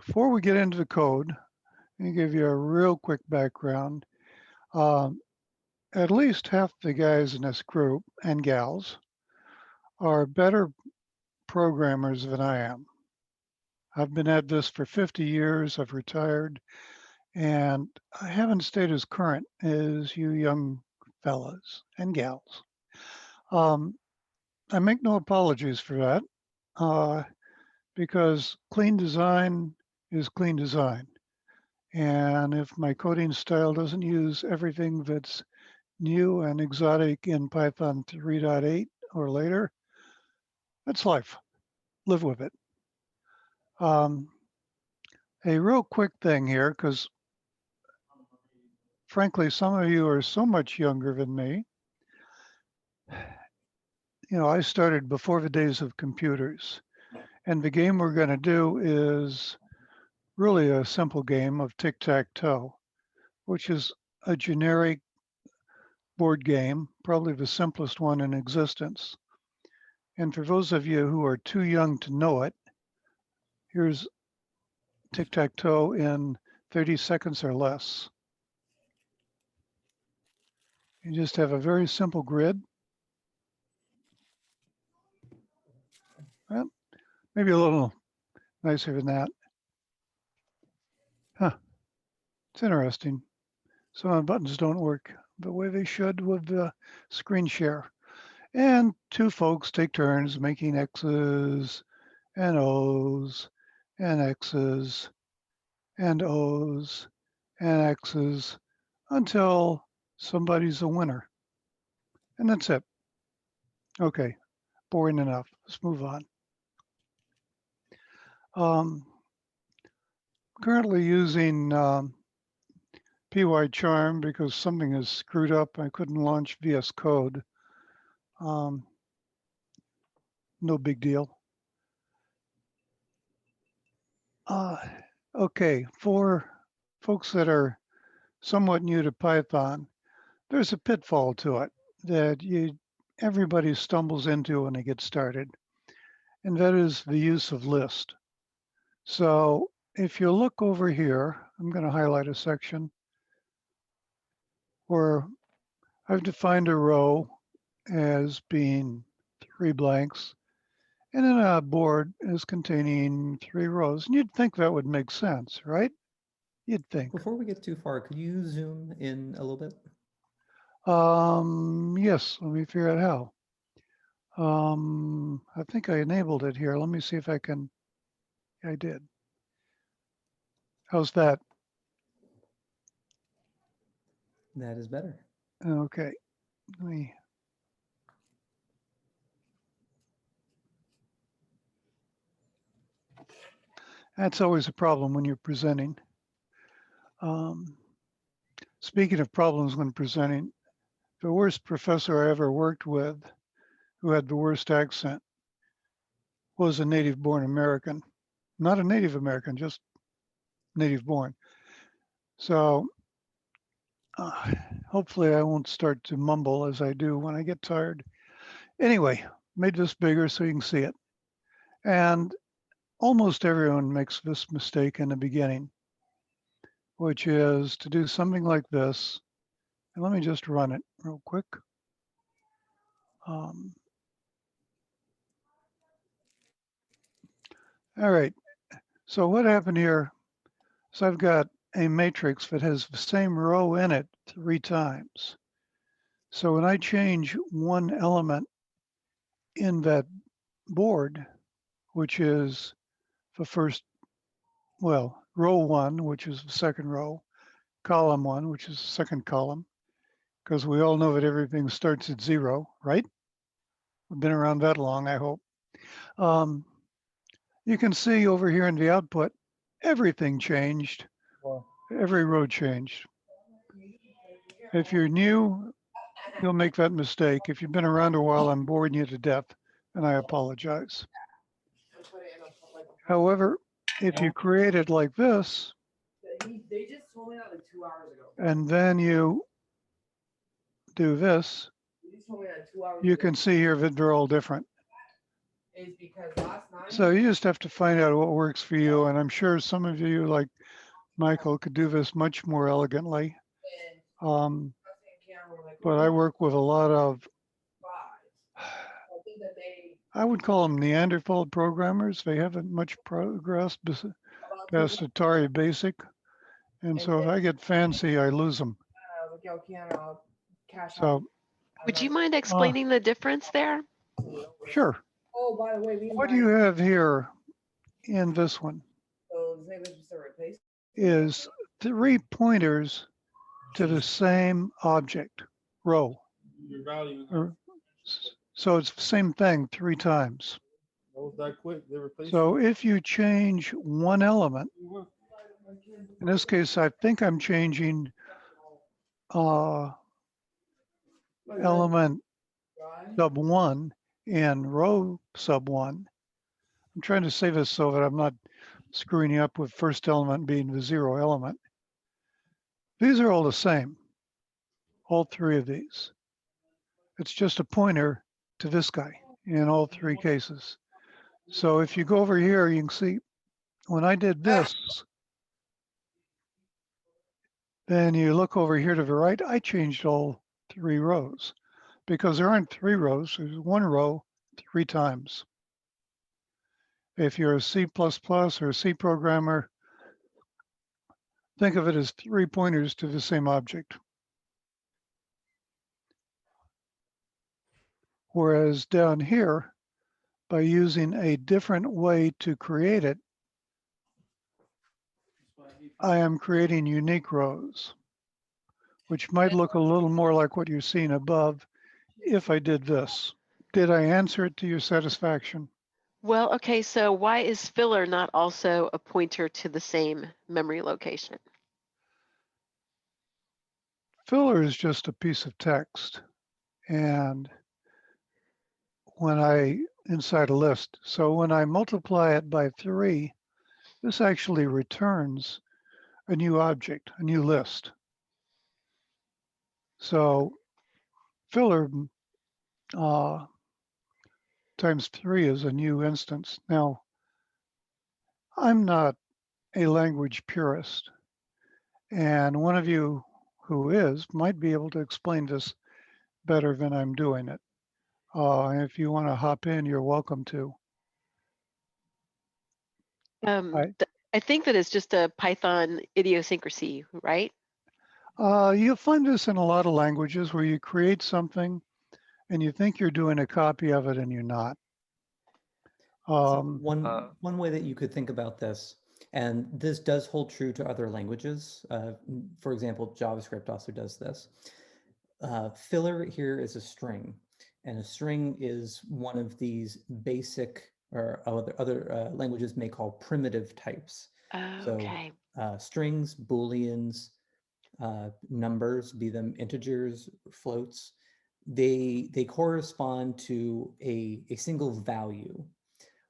before we get into the code, let me give you a real quick background. Um, at least half the guys in this group and gals are better programmers than I am. I've been at this for 50 years. I've retired, and I haven't stayed as current as you young fellas and gals. Um, I make no apologies for that because clean design is clean design. And if my coding style doesn't use everything that's new and exotic in Python 3.8 or later, that's life. Live with it. Um, a real quick thing here, because frankly, some of you are so much younger than me. You know, I started before the days of computers. And the game we're going to do is really a simple game of tic-tac-toe, which is a generic board game, probably the simplest one in existence. And for those of you who are too young to know it, here's tic-tac-toe in 30 seconds or less. You just have a very simple grid. Well, maybe a little nicer than that. Huh, it's interesting. Some of the buttons don't work the way they should with the screen share. And two folks take turns making X's and O's and X's and O's and X's until somebody's a winner. And that's it. Okay, boring enough. Let's move on. Currently using PyCharm because something is screwed up. I couldn't launch VS Code. No big deal. Okay, for folks that are somewhat new to Python, there's a pitfall to it that everybody stumbles into when they get started, and that is the use of list. So if you look over here, I'm going to highlight a section where I've defined a row as being 3 blanks, and then a board as containing 3 rows. And you'd think that would make sense, right? You'd think. Before we get too far, could you zoom in a little bit? Yes, let me figure out how. I think I enabled it here. Let me see if I can. I did. How's that? That is better. Okay. Let me. That's always a problem when you're presenting. Speaking of problems when presenting, the worst professor I ever worked with, who had the worst accent, was a native-born American. Not a Native American, just native-born. So hopefully I won't start to mumble as I do when I get tired. Anyway, made this bigger so you can see it. And almost everyone makes this mistake in the beginning, which is to do something like this. And let me just run it real quick. All right, so what happened here is I've got a matrix that has the same row in it 3 times. So when I change one element in that board, which is the first, well, row 1, which is the second row, column 1, which is the second column, because we all know that everything starts at 0, right? We've been around that long, I hope. You can see over here in the output, everything changed. Every row changed. If you're new, you'll make that mistake. If you've been around a while, I'm boring you to death, and I apologize. However, if you create it like this, they just told me that like 2 hours ago. And then you do this, you can see here that they're all different. is because last night. So you just have to find out what works for you. And I'm sure some of you, like Michael, could do this much more elegantly. And Um, us and Cameron were like, but I work with a lot of, five. I think that they I would call them Neanderthal programmers. They haven't much progressed about past Atari Basic. And so if I get fancy, I lose them. I was like, yo, Ken, I'll cash out. So, Would you mind explaining the difference there? sure. Oh, by the way, we What you have here in this one So the same as just a replace. is 3 pointers to the same object, row. Your value. So it's the same thing 3 times. Was that quick? They replaced. So if you change one element, in this case, I think I'm changing element sub 1 and row sub 1. I'm trying to say this so that I'm not screwing you up with first element being the 0 element. These are all the same, all 3 of these. It's just a pointer to this guy in all 3 cases. So if you go over here, you can see when I did this, then you look over here to the right, I changed all 3 rows because there aren't 3 rows, there's 1 row 3 times. If you're a C++ or a C programmer, think of it as 3 pointers to the same object. Whereas down here, by using a different way to create it, I am creating unique rows, which might look a little more like what you're seeing above if I did this. Did I answer it to your satisfaction? Well, okay, so why is filler not also a pointer to the same memory location? Filler is just a piece of text. And when I, inside a list, so when I multiply it by 3, this actually returns a new object, a new list. So filler times 3 is a new instance. Now, I'm not a language purist, and one of you who is might be able to explain this better than I'm doing it. If you want to hop in, you're welcome to. Right. I think that it's just a Python idiosyncrasy, right? You'll find this in a lot of languages where you create something and you think you're doing a copy of it and you're not. So one way that you could think about this, and this does hold true to other languages. For example, JavaScript also does this. Filler here is a string, and a string is one of these basic, or other languages may call primitive types. Okay. So strings, booleans, numbers, be them integers, floats, they correspond to a single value.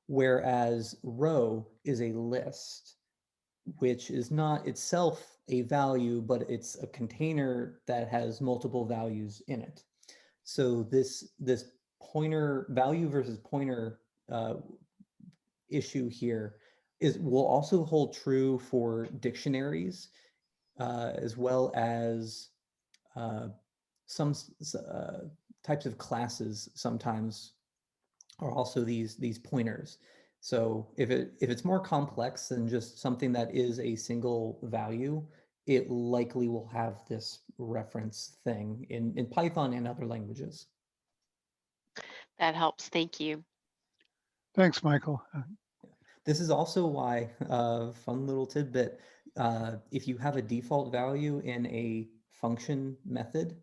Whereas row is a list, which is not itself a value, but it's a container that has multiple values in it. So this pointer value versus pointer issue here will also hold true for dictionaries, as well as some types of classes sometimes are also these pointers. So if it's more complex than just something that is a single value, it likely will have this reference thing in Python and other languages. That helps. Thank you. Thanks, Michael. This is also why, fun little tidbit, if you have a default value in a function method,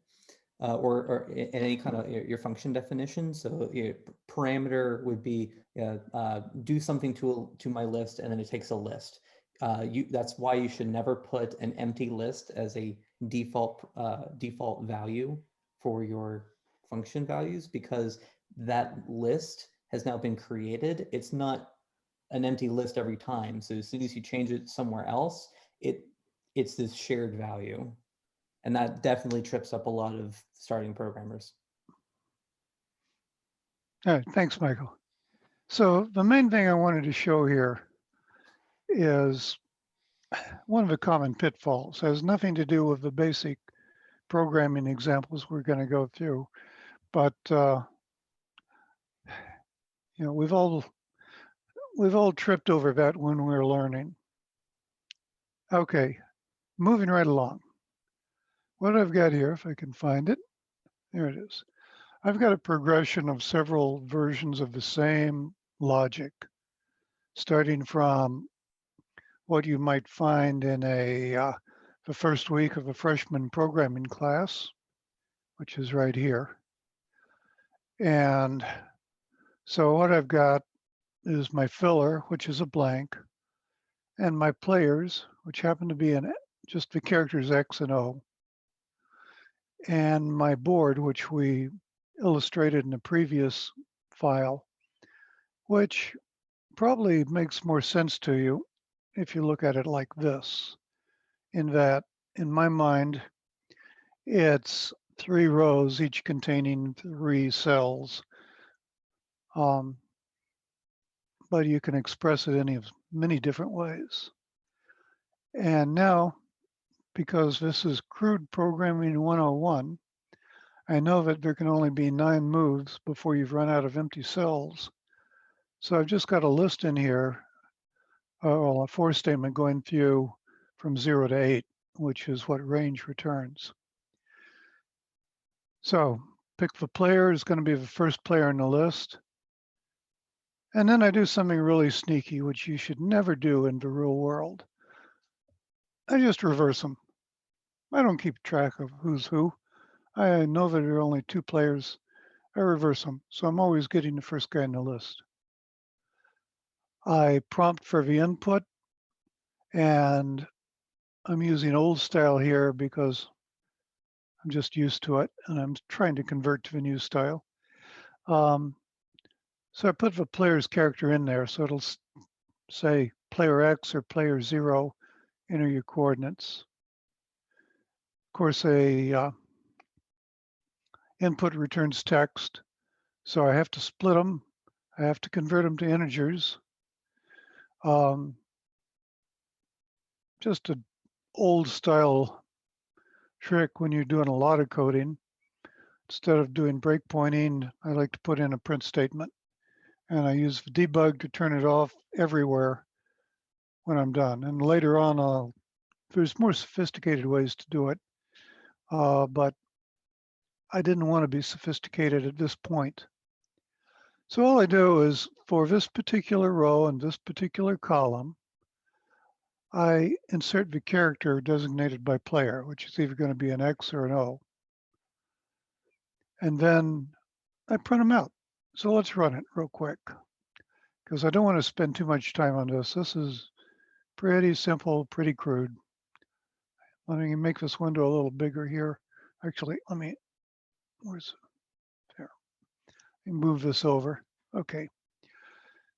or in any kind of your function definition. So your parameter would be do something to my list, and then it takes a list. That's why you should never put an empty list as a default value for your function values, because that list has now been created. It's not an empty list every time. So as soon as you change it somewhere else, it's this shared value. And that definitely trips up a lot of starting programmers. All right, thanks, Michael. So the main thing I wanted to show here is one of the common pitfalls. It has nothing to do with the basic programming examples we're going to go through, but you know, we've all tripped over that when we're learning. Okay, moving right along. What I've got here, if I can find it, there it is. I've got a progression of several versions of the same logic, starting from what you might find in the first week of a freshman programming class, which is right here. And so what I've got is my filler, which is a blank, and my players, which happen to be just the characters X and O, and my board, which we illustrated in the previous file, which probably makes more sense to you if you look at it like this, in that, in my mind, it's 3 rows, each containing 3 cells. But you can express it in many different ways. And now, because this is crude programming 101, I know that there can only be 9 moves before you've run out of empty cells. So I've just got a list in here, well, a for statement going through from 0 to 8, which is what range returns. So pick the player is going to be the first player in the list. And then I do something really sneaky, which you should never do in the real world. I just reverse them. I don't keep track of who's who. I know that there are only 2 players. I reverse them, so I'm always getting the first guy in the list. I prompt for the input, and I'm using old style here because I'm just used to it, and I'm trying to convert to the new style. So I put the player's character in there, so it'll say player X or player 0, enter your coordinates. Of course, input returns text, so I have to split them. I have to convert them to integers. Just an old style trick when you're doing a lot of coding. Instead of doing breakpointing, I like to put in a print statement, and I use the debug to turn it off everywhere when I'm done. And later on, there's more sophisticated ways to do it, but I didn't want to be sophisticated at this point. So all I do is, for this particular row and this particular column, I insert the character designated by player, which is either going to be an X or an O. And then I print them out. So let's run it real quick, because I don't want to spend too much time on this. This is pretty simple, pretty crude. Let me make this window a little bigger here. Actually, where's there? Let me move this over. Okay.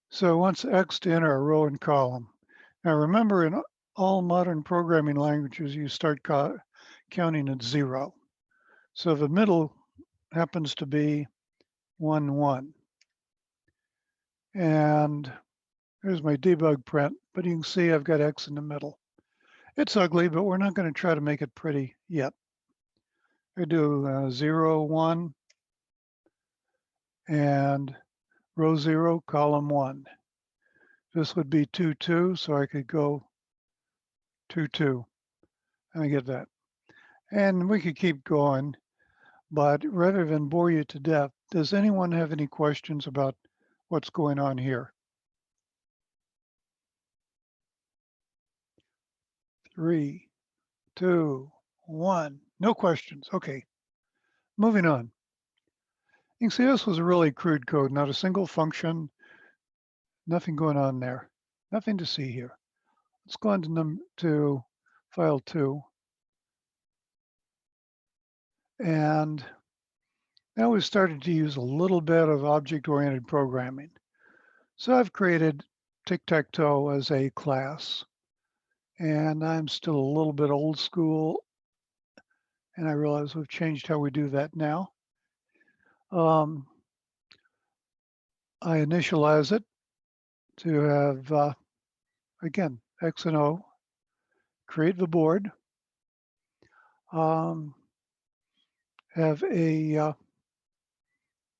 So once X to enter a row and column. Now remember, in all modern programming languages, you start counting at 0. So the middle happens to be 1, 1. And there's my debug print, but you can see I've got X in the middle. It's ugly, but we're not going to try to make it pretty yet. I do 0, 1, and row 0, column 1. This would be 2, 2, so I could go 2, 2. I get that. And we could keep going, but rather than bore you to death, does anyone have any questions about what's going on here? 3, 2, 1. No questions. Okay. Moving on. You can see this was a really crude code, not a single function, nothing going on there, nothing to see here. Let's go on to file 2. And now we've started to use a little bit of object-oriented programming. So I've created TicTacToe as a class, and I'm still a little bit old school, and I realize we've changed how we do that now. I initialize it to have, again, X and O, create the board, have a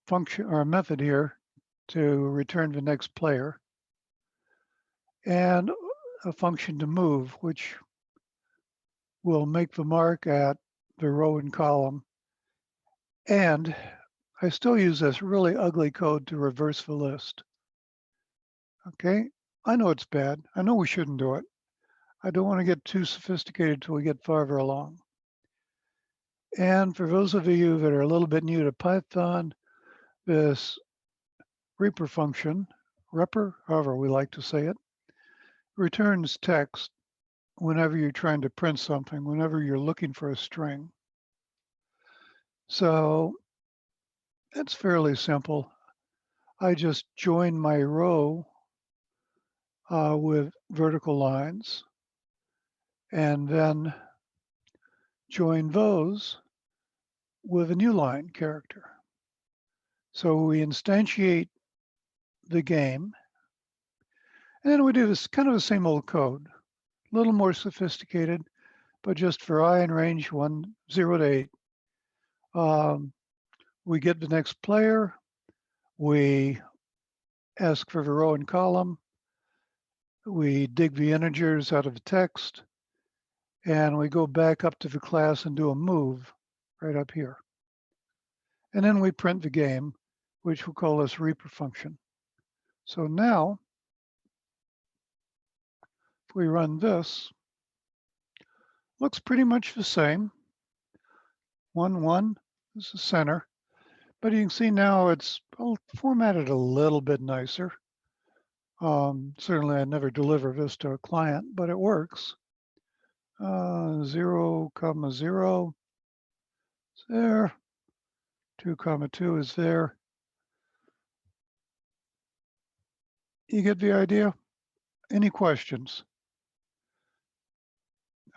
function or a method here to return the next player, and a function to move, which will make the mark at the row and column. And I still use this really ugly code to reverse the list. Okay, I know it's bad. I know we shouldn't do it. I don't want to get too sophisticated till we get farther along. And for those of you that are a little bit new to Python, this reaper function, repr, however we like to say it, returns text whenever you're trying to print something, whenever you're looking for a string. So it's fairly simple. I just join my row with vertical lines and then join those with a new line character. So we instantiate the game, and then we do this kind of the same old code, a little more sophisticated, but just for I in range 0 to 8. We get the next player, we ask for the row and column, we dig the integers out of the text, and we go back up to the class and do a move right up here. And then we print the game, which we'll call this reaper function. So now, if we run this, looks pretty much the same. 1, 1 is the center, but you can see now it's formatted a little bit nicer. Certainly I never deliver this to a client, but it works. 0, 0 is there. 2, 2 is there. You get the idea? Any questions?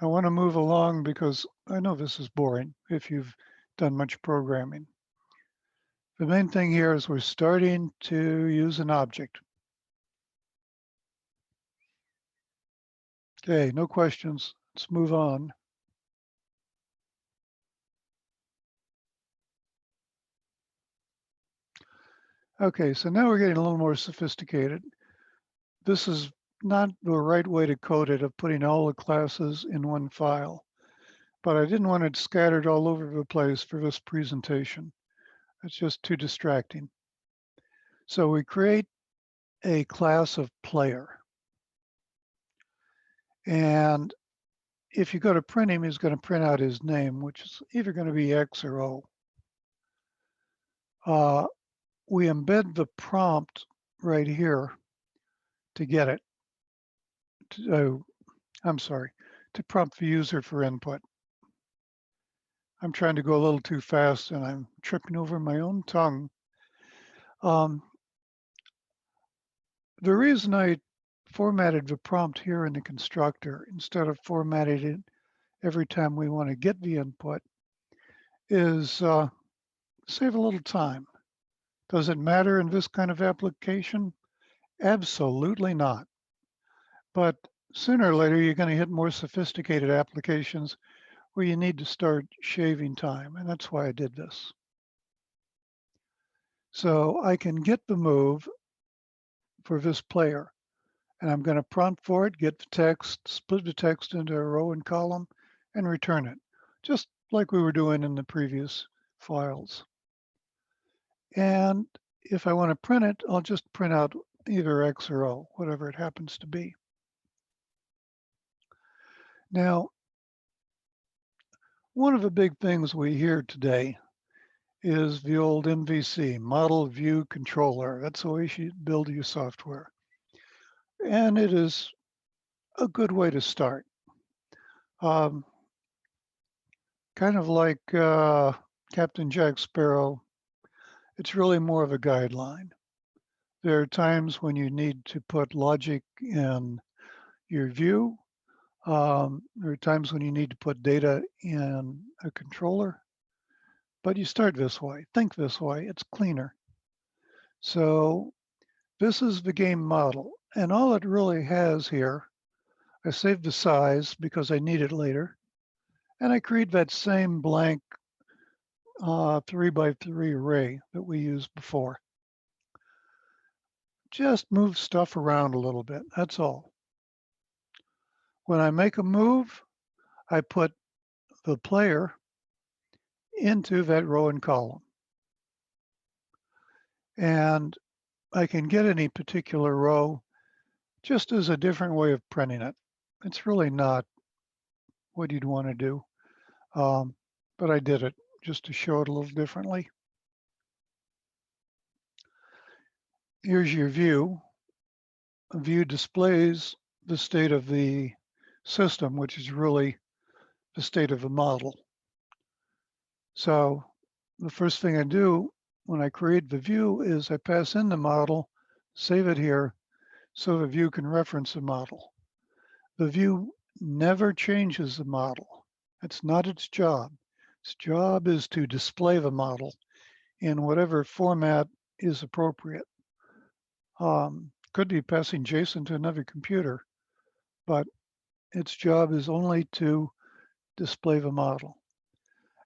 I want to move along because I know this is boring if you've done much programming. The main thing here is we're starting to use an object. Okay, no questions. Let's move on. Okay, so now we're getting a little more sophisticated. This is not the right way to code it, of putting all the classes in one file, but I didn't want it scattered all over the place for this presentation. It's just too distracting. So we create a class of player. And if you go to print him, he's going to print out his name, which is either going to be X or O. We embed the prompt right here to get it. I'm sorry, to prompt the user for input. I'm trying to go a little too fast and I'm tripping over my own tongue. The reason I formatted the prompt here in the constructor instead of formatting it every time we want to get the input is save a little time. Does it matter in this kind of application? Absolutely not. But sooner or later, you're going to hit more sophisticated applications where you need to start shaving time, and that's why I did this. So I can get the move for this player, and I'm going to prompt for it, get the text, split the text into a row and column, and return it, just like we were doing in the previous files. And if I want to print it, I'll just print out either X or O, whatever it happens to be. Now, one of the big things we hear today is the old MVC, Model View Controller. That's the way you should build your software. And it is a good way to start. Kind of like Captain Jack Sparrow, it's really more of a guideline. There are times when you need to put logic in your view. There are times when you need to put data in a controller, but you start this way, think this way, it's cleaner. So this is the game model. And all it really has here, I saved the size because I need it later. And I create that same blank 3x3 array that we used before. Just move stuff around a little bit, that's all. When I make a move, I put the player into that row and column. And I can get any particular row just as a different way of printing it. It's really not what you'd want to do, but I did it just to show it a little differently. Here's your view. A view displays the state of the system, which is really the state of the model. So the first thing I do when I create the view is I pass in the model, save it here, so the view can reference the model. The view never changes the model. That's not its job. Its job is to display the model in whatever format is appropriate. Could be passing JSON to another computer, but its job is only to display the model.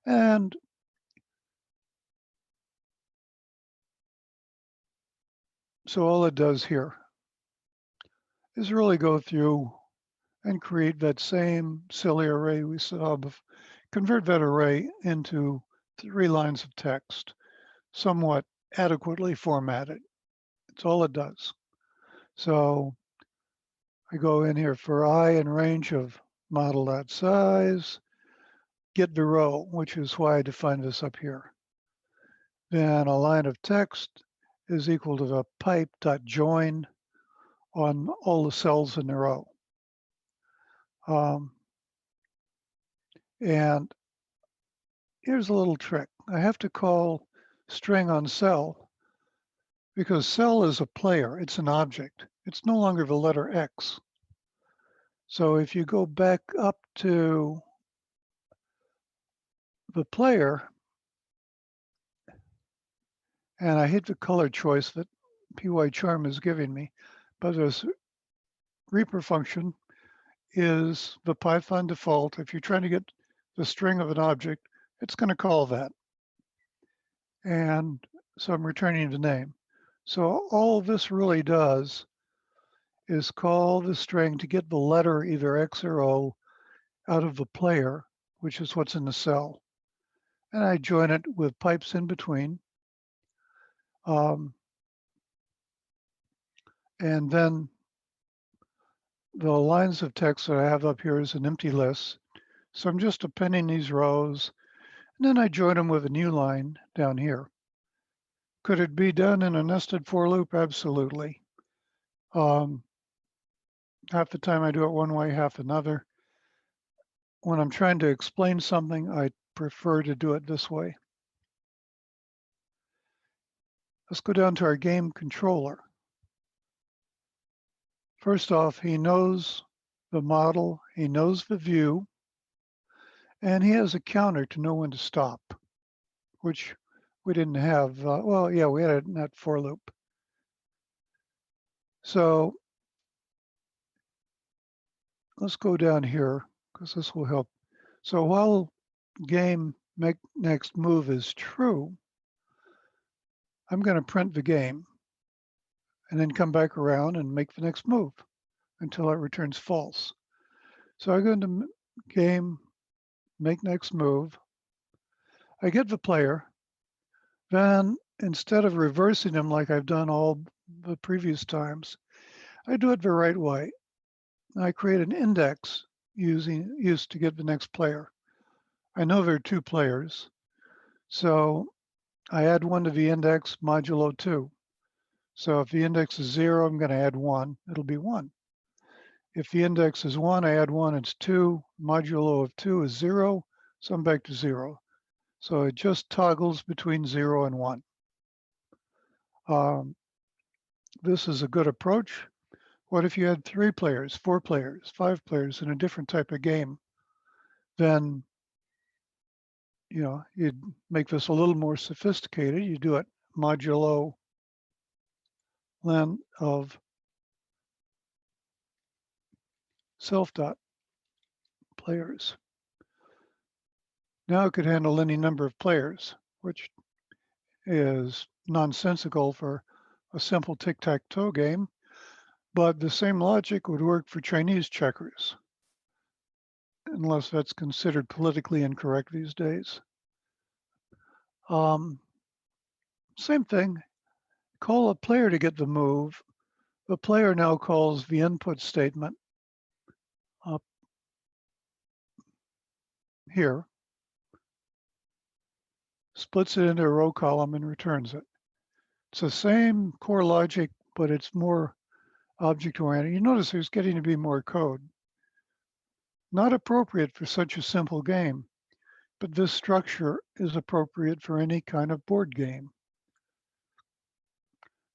And so all it does here is really go through and create that same silly array we saw before, convert that array into 3 lines of text, somewhat adequately formatted. That's all it does. So I go in here for I and range of model.size, get the row, which is why I defined this up here. Then a line of text is equal to the pipe.join on all the cells in the row. And here's a little trick. I have to call string on cell because cell is a player, it's an object. It's no longer the letter X. So if you go back up to the player, and I hate the color choice that PyCharm is giving me, but this Reaper function is the Python default. If you're trying to get the string of an object, it's going to call that. And so I'm returning the name. So all this really does is call the string to get the letter either X or O out of the player, which is what's in the cell. And I join it with pipes in between. And then the lines of text that I have up here is an empty list. So I'm just appending these rows, and then I join them with a new line down here. Could it be done in a nested for loop? Absolutely. Half the time I do it one way, half another. When I'm trying to explain something, I prefer to do it this way. Let's go down to our game controller. First off, he knows the model, he knows the view, and he has a counter to know when to stop, which we didn't have. Well, yeah, we had it in that for loop. So let's go down here because this will help. So while game make next move is true, I'm going to print the game and then come back around and make the next move until it returns false. So I go into game, make next move. I get the player. Then instead of reversing them like I've done all the previous times, I do it the right way. I create an index used to get the next player. I know there are 2 players, so I add 1 to the index modulo 2. So if the index is 0, I'm going to add 1. It'll be 1. If the index is 1, I add 1. It's 2. Modulo of 2 is 0, so I'm back to 0. So it just toggles between 0 and 1. This is a good approach. What if you had 3 players, 4 players, 5 players in a different type of game? Then, you know, you'd make this a little more sophisticated. You do it modulo len of self dot players. Now it could handle any number of players, which is nonsensical for a simple tic-tac-toe game, but the same logic would work for Chinese checkers, unless that's considered politically incorrect these days. Same thing, call a player to get the move. The player now calls the input statement up here, splits it into a row column and returns it. It's the same core logic, but it's more object-oriented. You notice there's getting to be more code. Not appropriate for such a simple game, but this structure is appropriate for any kind of board game.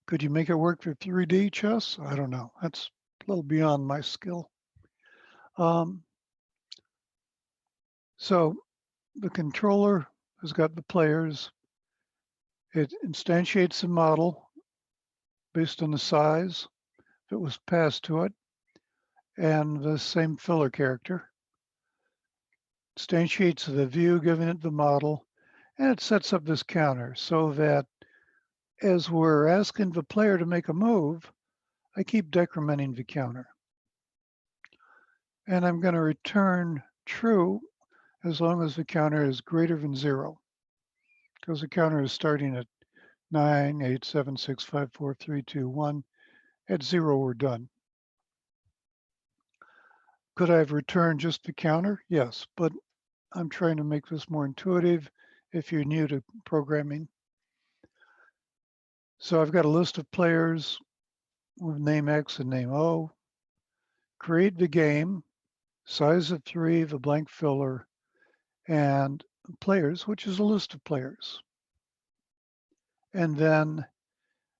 Could you make it work for 3D chess? I don't know. That's a little beyond my skill. So the controller has got the players. It instantiates the model based on the size that was passed to it and the same filler character. Instantiates the view given it the model, and it sets up this counter so that as we're asking the player to make a move, I keep decrementing the counter. And I'm going to return true as long as the counter is greater than 0, because the counter is starting at 9, 8, 7, 6, 5, 4, 3, 2, 1. At 0, we're done. Could I have returned just the counter? Yes, but I'm trying to make this more intuitive if you're new to programming. So I've got a list of players with name X and name O. Create the game, size of 3, the blank filler, and players, which is a list of players. And then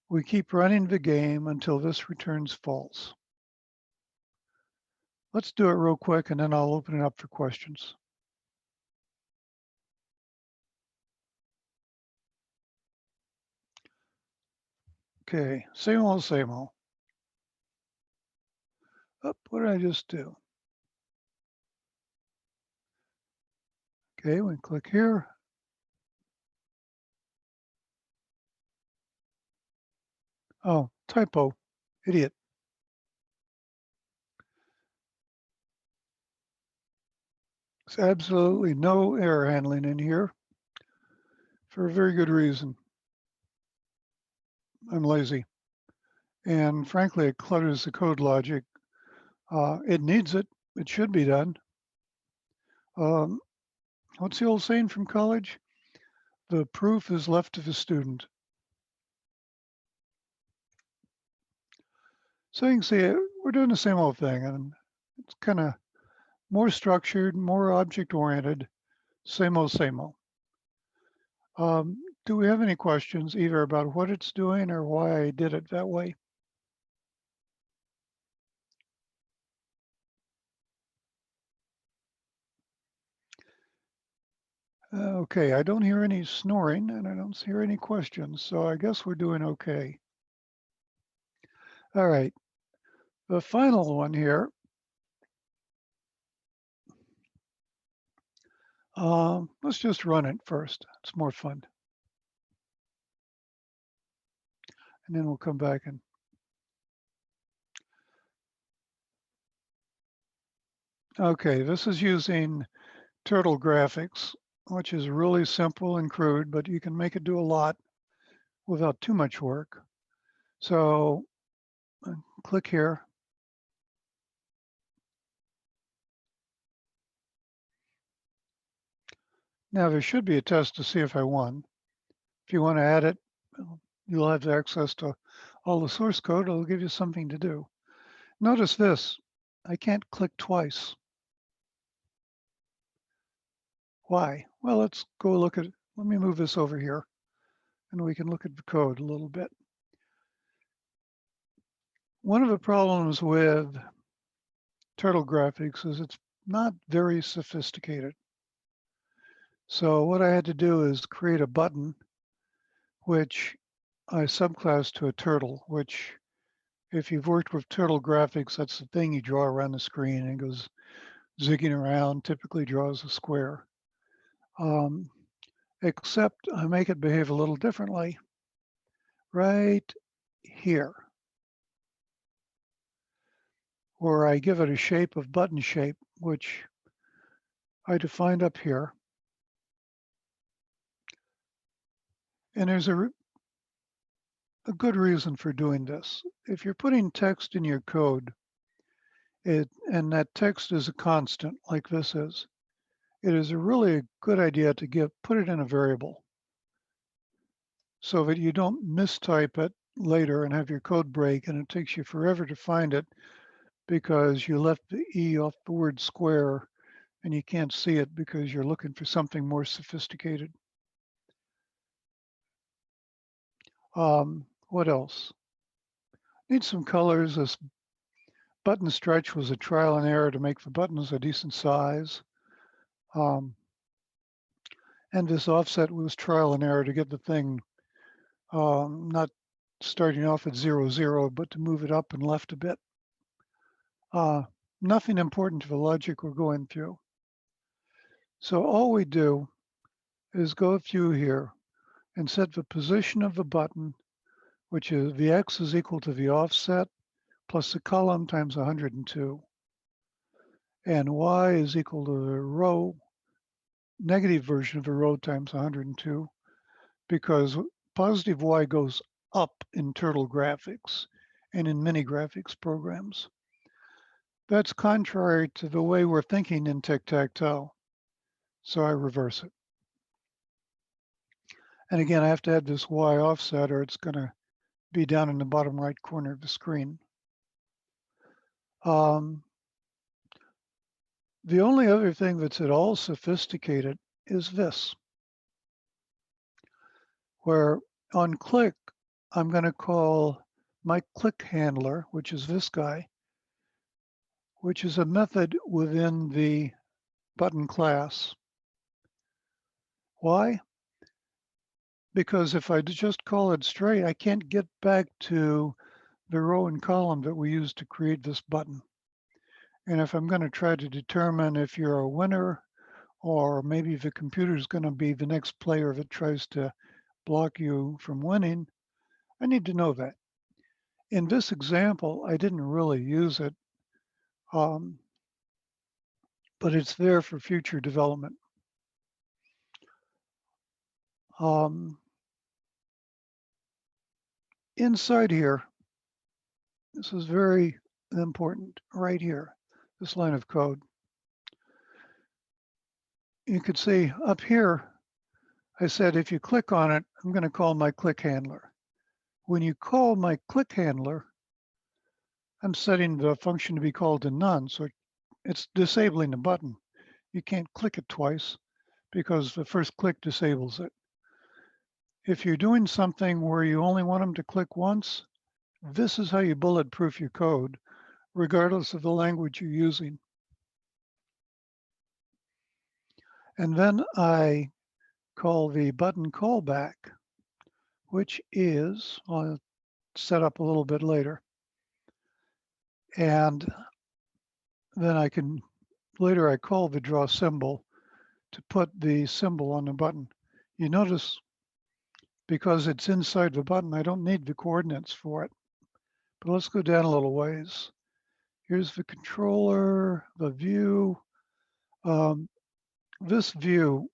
we keep running the game until this returns false. Let's do it real quick, and then I'll open it up for questions. Okay, same old, same old. Up, what did I just do? Okay, we click here. Oh, typo, idiot. There's absolutely no error handling in here for a very good reason. I'm lazy. And frankly, it clutters the code logic. It needs it. It should be done. What's the old saying from college? The proof is left to the student. So you can see we're doing the same old thing, and it's kind of more structured, more object-oriented, same old, same old. Do we have any questions either about what it's doing or why I did it that way? Okay, I don't hear any snoring and I don't hear any questions, so I guess we're doing okay. All right, the final one here. Let's just run it first. It's more fun. And then we'll come back and okay, this is using turtle graphics, which is really simple and crude, but you can make it do a lot without too much work. So click here. Now there should be a test to see if I won. If you want to add it, you'll have access to all the source code. It'll give you something to do. Notice this, I can't click twice. Why? Well, let's go look at, let me move this over here and we can look at the code a little bit. One of the problems with turtle graphics is it's not very sophisticated. So what I had to do is create a button which I subclass to a turtle, which if you've worked with turtle graphics, that's the thing you draw around the screen and it goes zigging around, typically draws a square. Except I make it behave a little differently right here, where I give it a shape of button shape, which I defined up here. And there's a good reason for doing this. If you're putting text in your code, and that text is a constant like this is, it is a really good idea to put it in a variable so that you don't mistype it later and have your code break and it takes you forever to find it because you left the E off the word square and you can't see it because you're looking for something more sophisticated. What else? Need some colors. This button stretch was a trial and error to make the buttons a decent size. And this offset was trial and error to get the thing not starting off at 0, 0, but to move it up and left a bit. Nothing important to the logic we're going through. So all we do is go through here and set the position of the button, which is the X is equal to the offset plus the column times 102. And Y is equal to the row, negative version of the row times 102, because positive Y goes up in turtle graphics and in many graphics programs. That's contrary to the way we're thinking in TicTacToe. So I reverse it. And again, I have to add this Y offset or it's going to be down in the bottom right corner of the screen. The only other thing that's at all sophisticated is this, where on click, I'm going to call my click handler, which is this guy, which is a method within the button class. Why? Because if I just call it straight, I can't get back to the row and column that we used to create this button. And if I'm going to try to determine if you're a winner, or maybe the computer is going to be the next player that tries to block you from winning, I need to know that. In this example, I didn't really use it, but it's there for future development. Inside here, this is very important right here, this line of code. You could see up here, I said, if you click on it, I'm going to call my click handler. When you call my click handler, I'm setting the function to be called to none. So it's disabling the button. You can't click it twice because the first click disables it. If you're doing something where you only want them to click once, this is how you bulletproof your code, regardless of the language you're using. And then I call the button callback, which is, I'll set up a little bit later. And then I call the draw symbol to put the symbol on the button. You notice, because it's inside the button, I don't need the coordinates for it. But let's go down a little ways. Here's the controller, the view. This view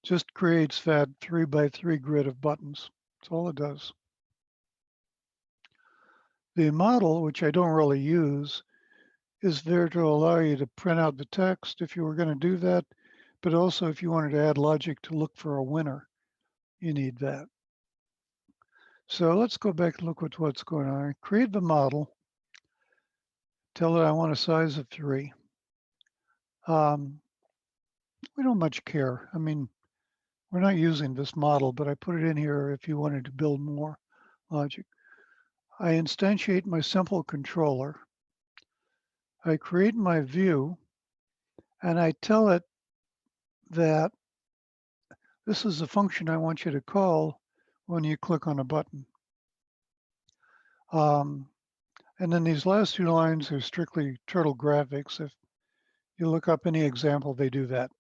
just creates that 3x3 grid of buttons. That's all it does. The model, which I don't really use, is there to allow you to print out the text if you were going to do that, but also if you wanted to add logic to look for a winner, you need that. So let's go back and look at what's going on. Create the model, tell it I want a size of 3. We don't much care. I mean, we're not using this model, but I put it in here if you wanted to build more logic. I instantiate my simple controller. I create my view, and I tell it that This is the function I want you to call when you click on a button. And then these last two lines are strictly turtle graphics. If you look up any example, they do that.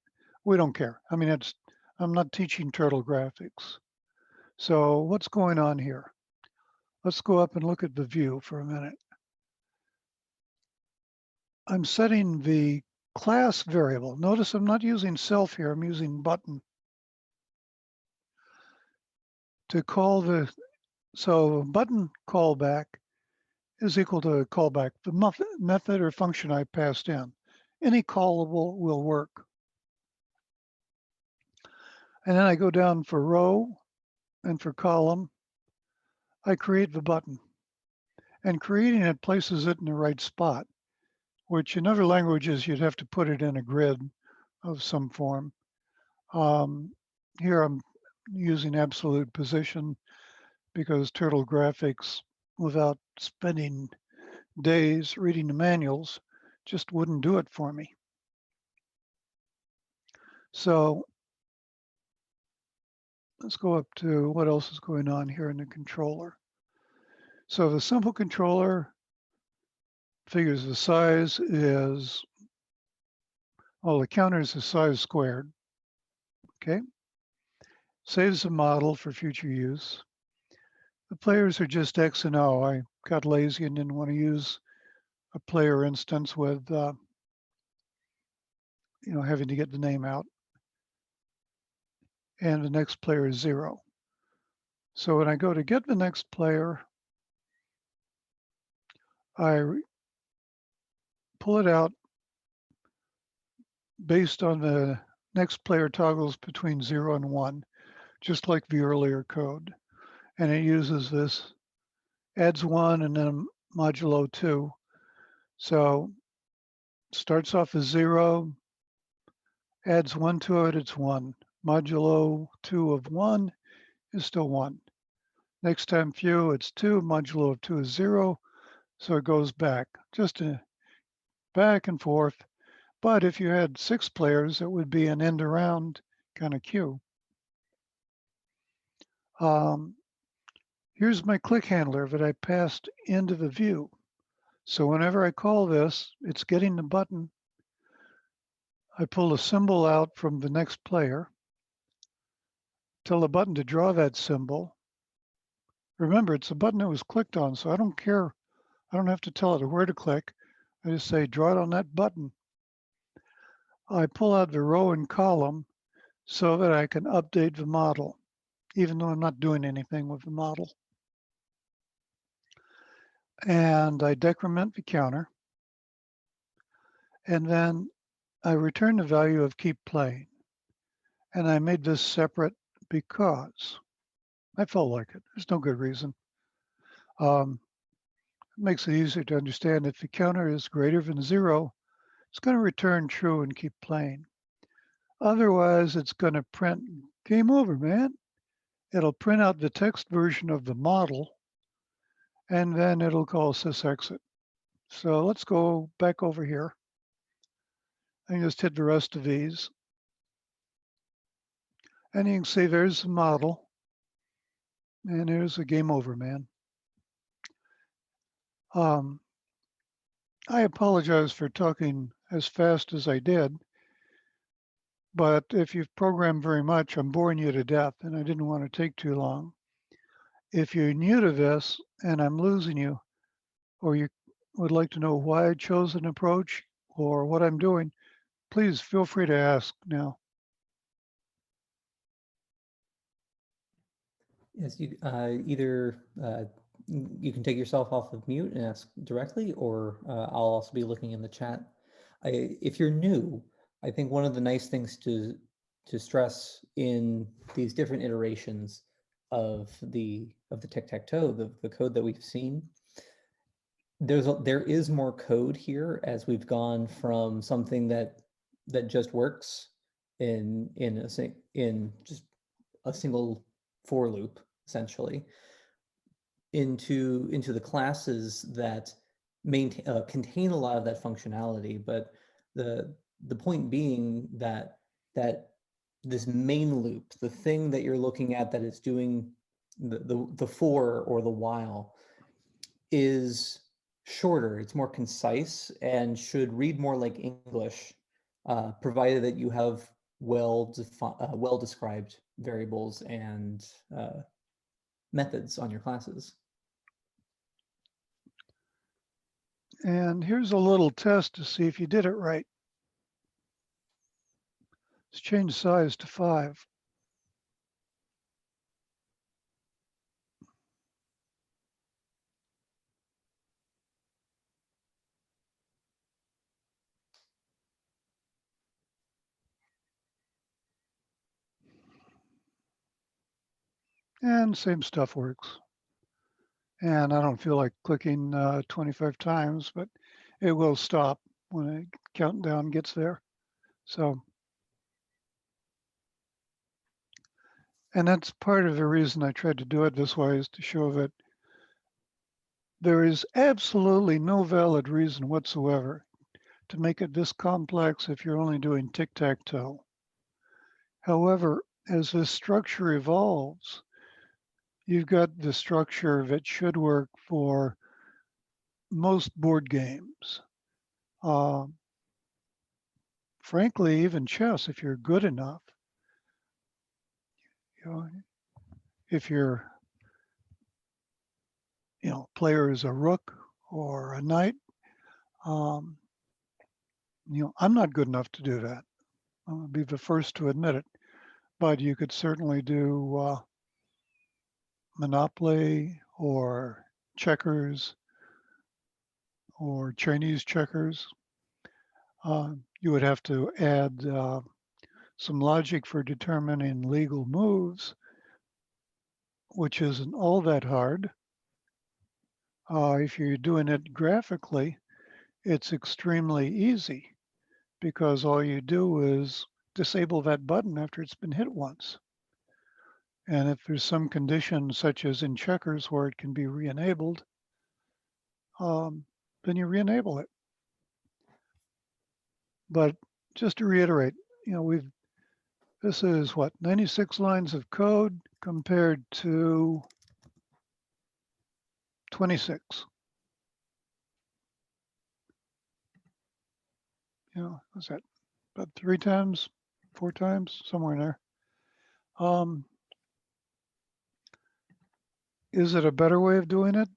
We don't care. I mean, I'm not teaching turtle graphics. So what's going on here? Let's go up and look at the view for a minute. I'm setting the class variable. Notice I'm not using self here, I'm using button. To call so button callback is equal to callback, the method or function I passed in. Any callable will work. And then I go down for row and for column. I create the button. And creating it places it in the right spot, which in other languages, you'd have to put it in a grid of some form. Here I'm using absolute position because Turtle Graphics, without spending days reading the manuals, just wouldn't do it for me. So let's go up to what else is going on here in the controller. So the simple controller figures the size is, well, the counter is the size squared. Okay. Saves the model for future use. The players are just X and O. I got lazy and didn't want to use a player instance with, having to get the name out. And the next player is 0. So when I go to get the next player, I pull it out based on the next player toggles between 0 and 1, just like the earlier code. And it uses this, adds 1 and then modulo 2. So starts off as 0, adds 1 to it, it's 1. Modulo 2 of 1 is still 1. Next time few, it's 2. Modulo of 2 is 0. So it goes back, just back and forth. But if you had 6 players, it would be an end around kind of queue. Here's my click handler that I passed into the view. So whenever I call this, it's getting the button. I pull a symbol out from the next player. Tell the button to draw that symbol. Remember, it's a button that was clicked on, so I don't care. I don't have to tell it where to click. I just say, draw it on that button. I pull out the row and column so that I can update the model, even though I'm not doing anything with the model. And I decrement the counter. And then I return the value of keep playing. And I made this separate because I felt like it. There's no good reason. It makes it easier to understand if the counter is greater than 0, it's going to return true and keep playing. Otherwise, it's going to print game over, man. It'll print out the text version of the model, and then it'll call sysexit. So let's go back over here and just hit the rest of these. And you can see there's the model, and there's a game over, man. I apologize for talking as fast as I did, but if you've programmed very much, I'm boring you to death, and I didn't want to take too long. If you're new to this and I'm losing you, or you would like to know why I chose an approach or what I'm doing, please feel free to ask now. Yes, you either you can take yourself off of mute and ask directly, or I'll also be looking in the chat. If you're new, I think one of the nice things to stress in these different iterations of the TicTacToe, the code that we've seen, there is more code here as we've gone from something that just works in just a single for loop, essentially, into the classes that contain a lot of that functionality. But the point being that this main loop, the thing that you're looking at that is doing the for or the while, is shorter, it's more concise, and should read more like English, provided that you have well described variables and methods on your classes. And here's a little test to see if you did it right. Let's change size to 5. And same stuff works. And I don't feel like clicking 25 times, but it will stop when a countdown gets there. So, and that's part of the reason I tried to do it this way, is to show that there is absolutely no valid reason whatsoever to make it this complex if you're only doing tic-tac-toe. However, as this structure evolves, you've got the structure that should work for most board games. Frankly, even chess, if you're good enough. You know, if your player is a rook or a knight, I'm not good enough to do that. I'll be the first to admit it. But you could certainly do Monopoly or checkers or Chinese checkers. You would have to add some logic for determining legal moves, which isn't all that hard. If you're doing it graphically, it's extremely easy because all you do is disable that button after it's been hit once. And if there's some condition, such as in checkers, where it can be re-enabled, then you re-enable it. But just to reiterate, this is what, 96 lines of code compared to 26. What's that? About 3 times, 4 times, somewhere in there. Is it a better way of doing it?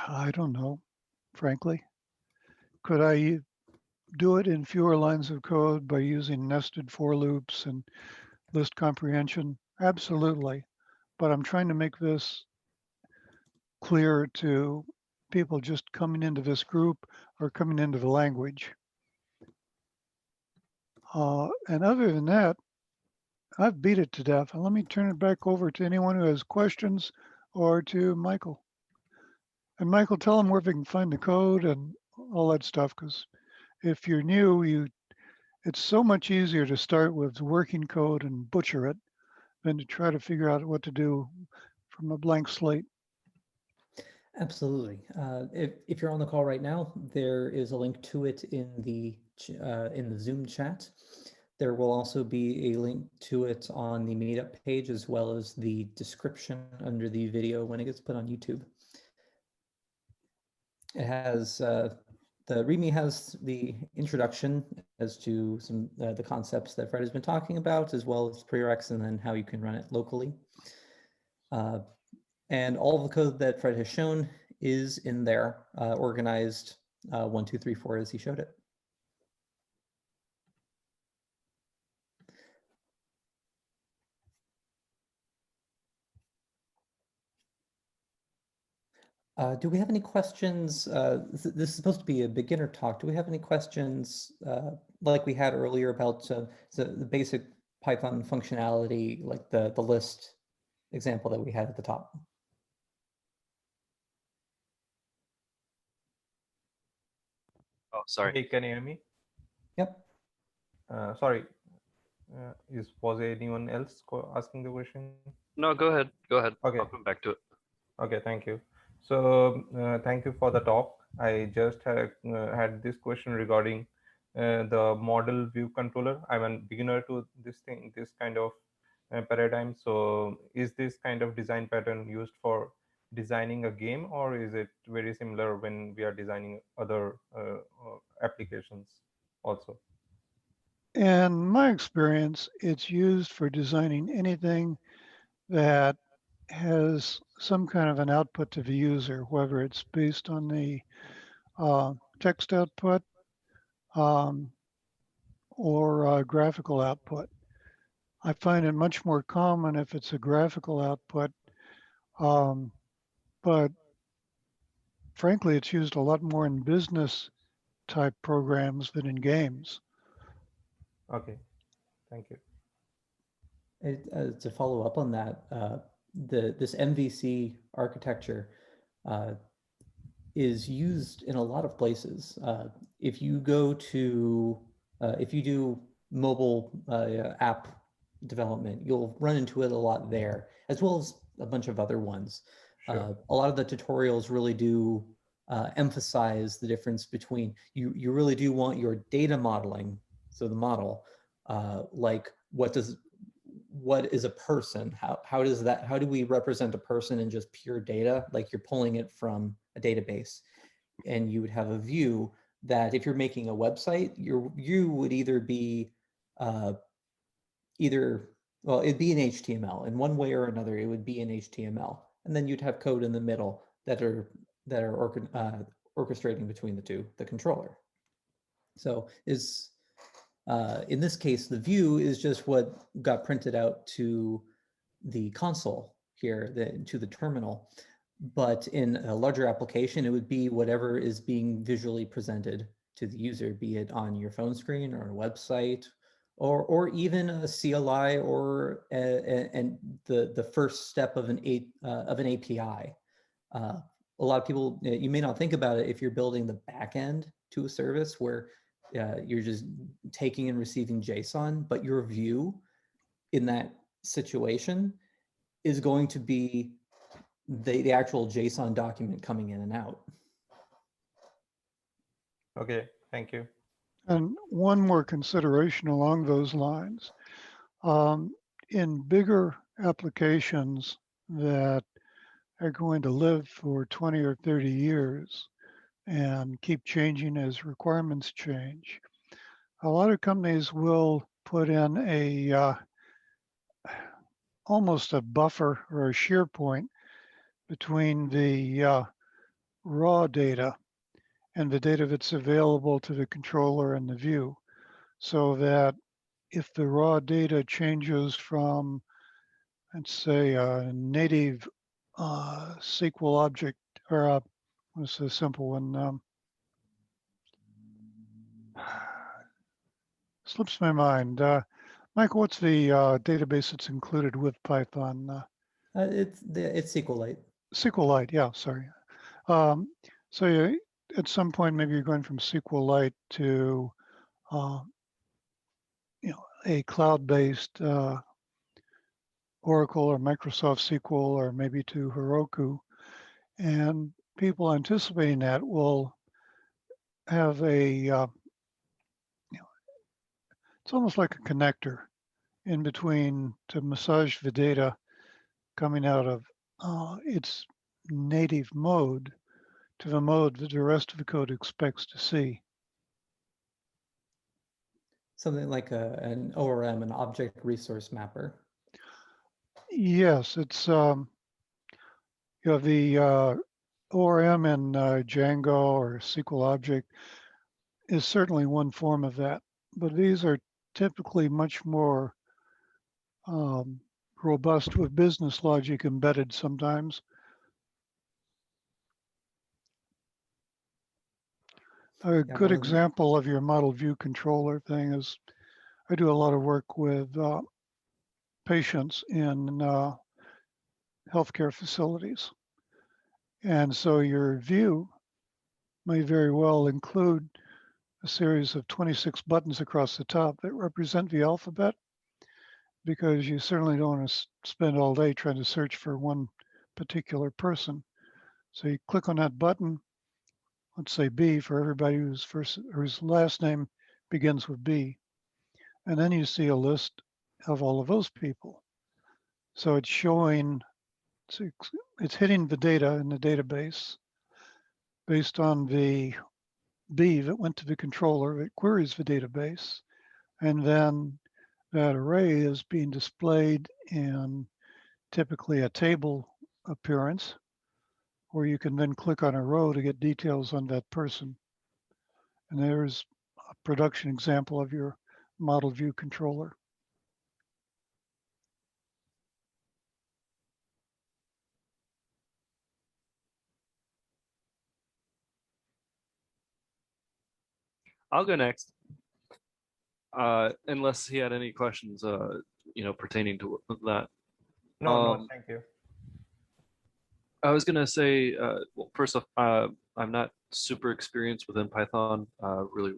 I don't know, frankly. Could I do it in fewer lines of code by using nested for loops and list comprehension? Absolutely. But I'm trying to make this clear to people just coming into this group or coming into the language. And other than that, I've beat it to death. Let me turn it back over to anyone who has questions, or to Michael. And Michael, tell them where they can find the code and all that stuff, because if you're new, it's so much easier to start with working code and butcher it than to try to figure out what to do from a blank slate. Absolutely. If you're on the call right now, there is a link to it in the Zoom chat. There will also be a link to it on the meetup page, as well as the description under the video when it gets put on YouTube. It has the README has the introduction as to some the concepts that Fred has been talking about, as well as prereqs, and then how you can run it locally. And all of the code that Fred has shown is in there, organized 1, 2, 3, 4 as he showed it. Do we have any questions? This is supposed to be a beginner talk. Do we have any questions like we had earlier about the basic Python functionality, like the list example that we had at the top? Oh, sorry. Hey, can you hear me? Yep. Sorry. Was anyone else asking the question? No, go ahead. Go ahead. Okay. I'll come back to it. Okay, thank you. So thank you for the talk. I just had this question regarding the model view controller. I'm a beginner to this kind of paradigm. So is this kind of design pattern used for designing a game, or is it very similar when we are designing other applications also? In my experience, it's used for designing anything that has some kind of an output to the user, whether it's based on the text output um, or graphical output. I find it much more common if it's a graphical output, um, but frankly, it's used a lot more in business type programs than in games. Okay, thank you. To follow up on that, this MVC architecture is used in a lot of places. If you go to, if you do mobile app development, you'll run into it a lot there, as well as a bunch of other ones. Sure. A lot of the tutorials really do emphasize the difference between, you really do want your data modeling, so the model, like what is a person? How do we represent a person in just pure data? Like you're pulling it from a database, and you would have a view that if you're making a website, you would either be well, it'd be in HTML in one way or another. It would be in HTML, and then you'd have code in the middle that are orchestrating between the two, the controller. So in this case, the view is just what got printed out to the console here, to the terminal. But in a larger application, it would be whatever is being visually presented to the user, be it on your phone screen or a website, or even a CLI or and the first step of an API. A lot of people, you may not think about it if you're building the back end to a service where you're just taking and receiving JSON, but your view in that situation is going to be the actual JSON document coming in and out. Okay, thank you. And one more consideration along those lines. In bigger applications that are going to live for 20 or 30 years and keep changing as requirements change, a lot of companies will put in a almost a buffer or a shear point between the raw data and the data that's available to the controller and the view, so that if the raw data changes from, let's say, a native SQL object, or what's a simple one? Slips my mind. Michael, what's the database that's included with Python? It's SQLite. SQLite, yeah, sorry. So at some point, maybe you're going from SQLite to a cloud-based Oracle or Microsoft SQL, or maybe to Heroku. And people anticipating that will have it's almost like a connector in between to massage the data coming out of its native mode to the mode that the rest of the code expects to see. Something like an ORM, an object resource mapper. Yes, it's the ORM in Django or SQL Object is certainly one form of that, but these are typically much more robust with business logic embedded sometimes. A good example of your model view controller thing is I do a lot of work with patients in healthcare facilities. And so your view may very well include a series of 26 buttons across the top that represent the alphabet, because you certainly don't want to spend all day trying to search for one particular person. So you click on that button, let's say B for everybody whose last name begins with B. And then you see a list of all of those people. So it's showing, it's hitting the data in the database based on the B that went to the controller that queries the database. And then that array is being displayed in typically a table appearance, where you can then click on a row to get details on that person. And there's a production example of your model view controller. I'll go next. Unless he had any questions, pertaining to that. No, no, Um, thank you. I was gonna say, well, first off, I'm not super experienced within Python, really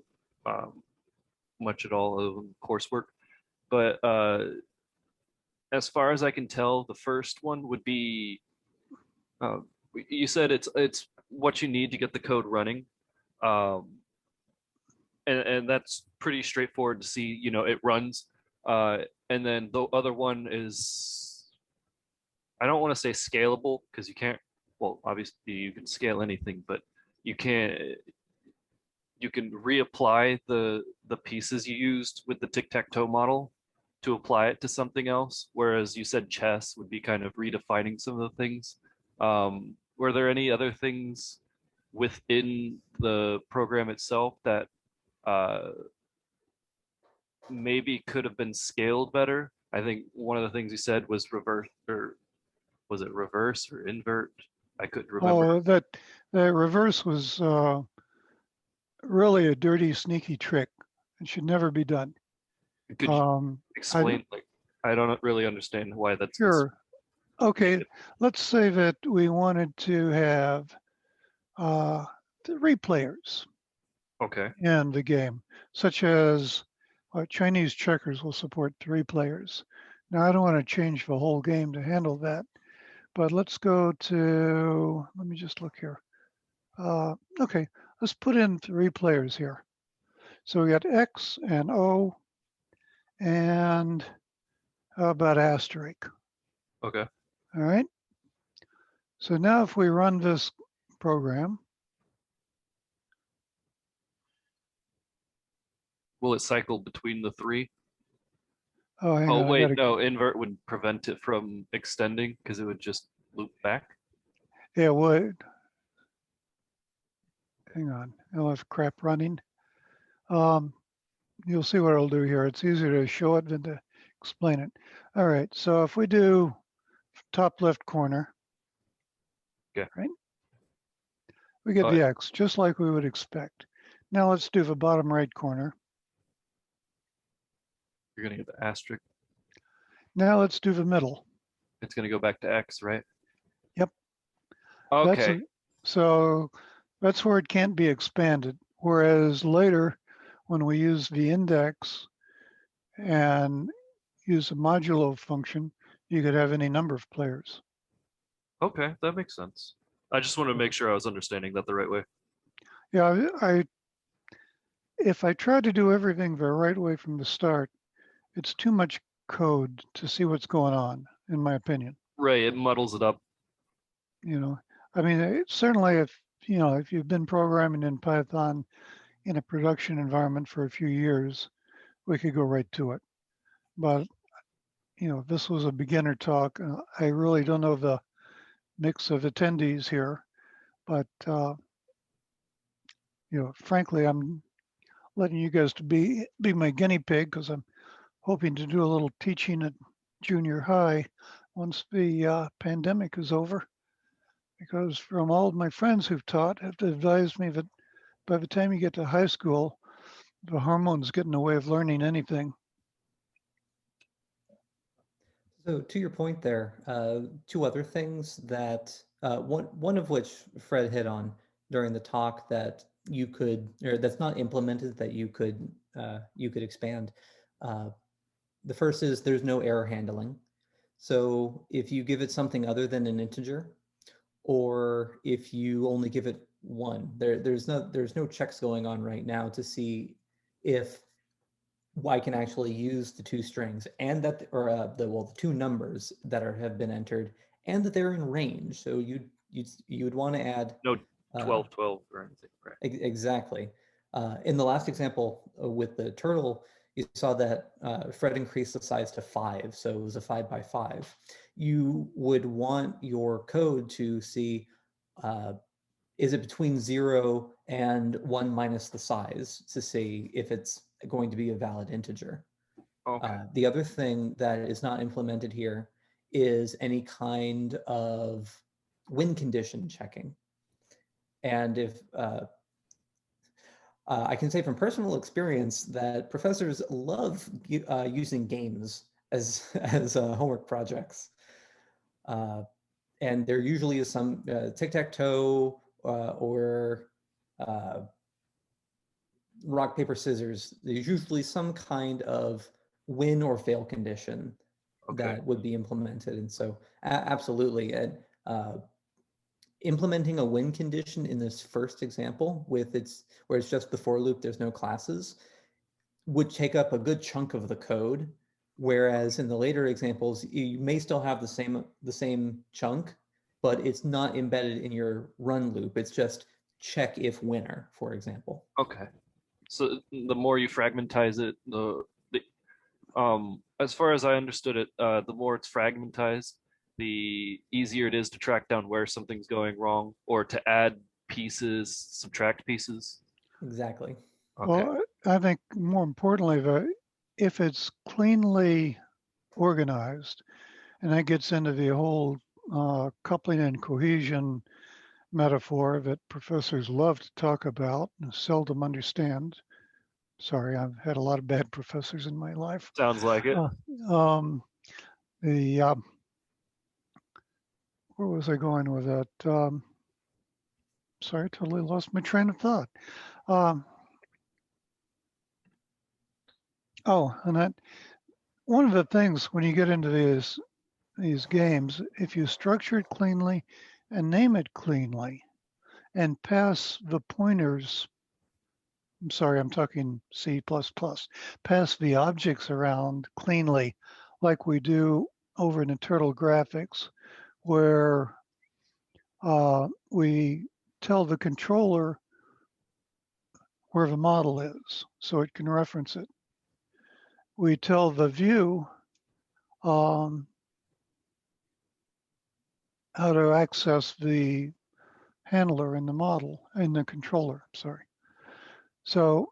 much at all of coursework, but as far as I can tell, the first one would be, uh, you said it's what you need to get the code running, um, and that's pretty straightforward to see. It runs, and then the other one is, I don't want to say scalable because you can't. Well, obviously you can scale anything, but you can't. You can reapply the pieces you used with the tic-tac-toe model to apply it to something else. Whereas you said chess would be kind of redefining some of the things. Were there any other things within the program itself that maybe could have been scaled better? I think one of the things you said was reverse, or was it reverse or invert? I couldn't remember. Oh, that reverse was really a dirty, sneaky trick. It should never be done. Could you I, explain? Like, I don't really understand why that's sure. Okay, needed. let's say that we wanted to have 3 players Okay. in the game, such as Chinese checkers will support 3 players. Now, I don't want to change the whole game to handle that, but let's go to, let me just look here. Okay, let's put in 3 players here. So we got X and O and how about asterisk? Okay. All right. So now if we run this program, Will it cycle between the 3? oh, hang Oh, on, I wait, gotta, no, invert would prevent it from extending because it would just loop back. yeah, what? Hang on, I'll have crap running. You'll see what I'll do here. It's easier to show it than to explain it. All right, so if we do top left corner, Okay. right? We get the X, just like we would expect. Now let's do the bottom right corner. You're gonna get the asterisk. Now let's do the middle. It's gonna go back to X, right? Yep. Okay. So that's where it can't be expanded. Whereas later, when we use the index and use a modulo function, you could have any number of players. Okay, that makes sense. I just want to make sure I was understanding that the right way. Yeah, if I try to do everything the right way from the start, it's too much code to see what's going on, in my opinion. Right, it muddles it up. You know, I mean, certainly if you've been programming in Python in a production environment for a few years, we could go right to it. But this was a beginner talk. I really don't know the mix of attendees here, but frankly, I'm letting you guys to be my guinea pig because I'm hoping to do a little teaching at junior high once the pandemic is over. Because from all of my friends who've taught have advised me that by the time you get to high school, the hormones get in the way of learning anything. So to your point there, 2 other things that one of which Fred hit on during the talk that you could, or that's not implemented, that you could expand. The first is there's no error handling. So if you give it something other than an integer, or if you only give it 1, there's no checks going on right now to see if I can actually use the two strings and that, or the two numbers that have been entered, and that they're in range. So you'd want to add No 12, 12 or anything, right? Exactly. In the last example with the turtle, you saw that Fred increased the size to 5, so it was a 5 by 5. You would want your code to see, is it between 0 and 1 minus the size, to see if it's going to be a valid integer. Okay. The other thing that is not implemented here is any kind of win condition checking. And if I can say from personal experience that professors love using games as homework projects, and there usually is some TicTacToe or rock paper scissors. There's usually some kind of win or fail condition that would be implemented, and so absolutely. And implementing a win condition in this first example where it's just the for loop, there's no classes, would take up a good chunk of the code. Whereas in the later examples, you may still have the same chunk, but it's not embedded in your run loop. It's just check if winner, for example. Okay. So the more you fragmentize it, as far as I understood it, the more it's fragmentized, the easier it is to track down where something's going wrong or to add pieces, subtract pieces. Exactly. Okay. Well, I think more importantly, if it's cleanly organized, and that gets into the whole coupling and cohesion metaphor that professors love to talk about and seldom understand. Sorry, I've had a lot of bad professors in my life. Sounds like it. Where was I going with that? Sorry, totally lost my train of thought. And that one of the things when you get into these games, if you structure it cleanly and name it cleanly and pass the pointers, I'm sorry, I'm talking C++, pass the objects around cleanly like we do over in the Turtle graphics, where we tell the controller where the model is so it can reference it. We tell the view how to access the handler in the model, in the controller, sorry. So